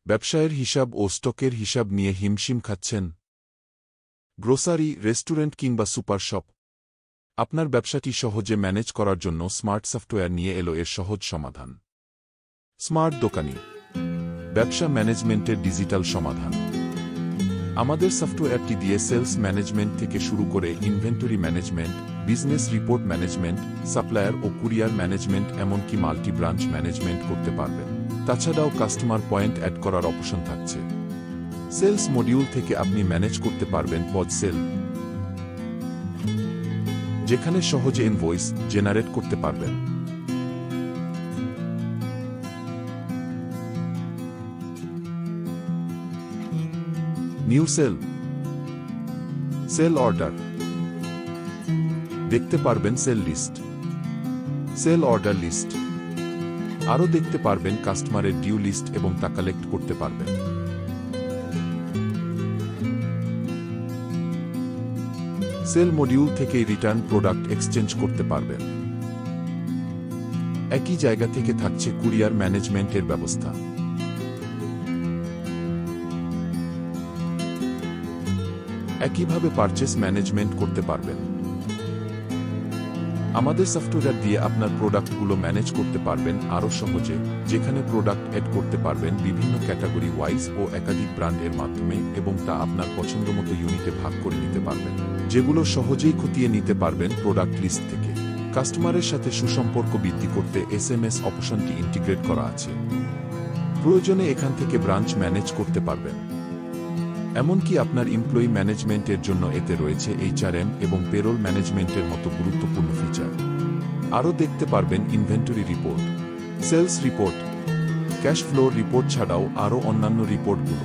ব্যবসায়ের হিসাব ও স্টকের হিসাব নিয়ে হিমশিম খাচ্ছেন? গ্রোসারি, রেস্টুরেন্ট কিংবা সুপার শপ? আপনার ব্যবসাটি সহজে ম্যানেজ করার জন্য স্মার্ট সফটওয়্যার নিয়ে এলো এর সহজ সমাধান। স্মার্ট দোকানি, ব্যবসা ম্যানেজমেন্টের ডিজিটাল সমাধান। আমাদের সফটওয়্যারটি দিয়ে সেলস ম্যানেজমেন্ট থেকে শুরু করে inventory management, business report management, supplier ও কুরিয়ার ম্যানেজমেন্ট এমনকি মাল্টি ব্রাঞ্চ ম্যানেজমেন্ট করতে পারবেন। তাছাড়াও কাস্টমার পয়েন্ট অ্যাড করার অপশন থাকছে। সেলস মডিউল থেকে আপনি ম্যানেজ করতে পারবেন পজ সেল, যেখানে সহজে ইনভয়েস জেনারেট করতে পারবেন। নিউ সেল, সেল অর্ডার দেখতে পারবেন, sale list, sale order list আরও দেখতে পারবেন, কাস্টমারের ডিউ লিস্ট এবং তা কালেক্ট করতে পারবেন। সেল মডিউল থেকে রিটার্ন প্রোডাক্ট এক্সচেঞ্জ করতে পারবেন। একই জায়গা থেকে থাকছে কুরিয়ার ম্যানেজমেন্টের ব্যবস্থা। একইভাবে পারচেস ম্যানেজমেন্ট করতে পারবেন। আমাদের সফটওয়্যার দিয়ে আপনার প্রোডাক্টগুলো ম্যানেজ করতে পারবেন আরও সহজে, যেখানে প্রোডাক্ট অ্যাড করতে পারবেন বিভিন্ন ক্যাটাগরি ওয়াইজ ও একাধিক ব্র্যান্ডের মাধ্যমে, এবং তা আপনার পছন্দমতো ইউনিটে ভাগ করে নিতে পারবেন, যেগুলো সহজেই খতিয়ে নিতে পারবেন প্রোডাক্ট লিস্ট থেকে। কাস্টমারের সাথে সুসম্পর্ক বৃদ্ধি করতে SMS অপশনটি ইন্টিগ্রেট করা আছে। প্রয়োজনে এখান থেকে ব্রাঞ্চ ম্যানেজ করতে পারবেন। এমনকি আপনার এমপ্লয়ি ম্যানেজমেন্টের জন্য এতে রয়েছে HRM এবং পেরোল ম্যানেজমেন্টের মতো গুরুত্বপূর্ণ ফিচার। আরও দেখতে পারবেন inventory report, sales report, cash flow report ছাড়াও আরও অন্যান্য রিপোর্টগুলো।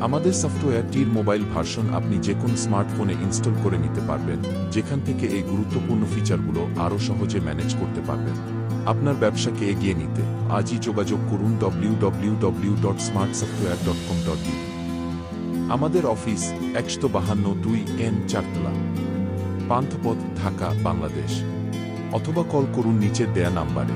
আমাদের সফটওয়্যারটির মোবাইল ভার্সন আপনি যে কোনো স্মার্টফোনে ইনস্টল করে নিতে পারবেন, যেখান থেকে এই গুরুত্বপূর্ণ ফিচারগুলো আরও সহজে ম্যানেজ করতে পারবেন। আপনার ব্যবসাকে এগিয়ে নিতে আজই যোগাযোগ করুন www.smartsoftware.com.uk। আমাদের অফিস 152 চারতলা, পান্থপথ, ঢাকা, বাংলাদেশ। অথবা কল করুন নিচের দেয়া নাম্বারে।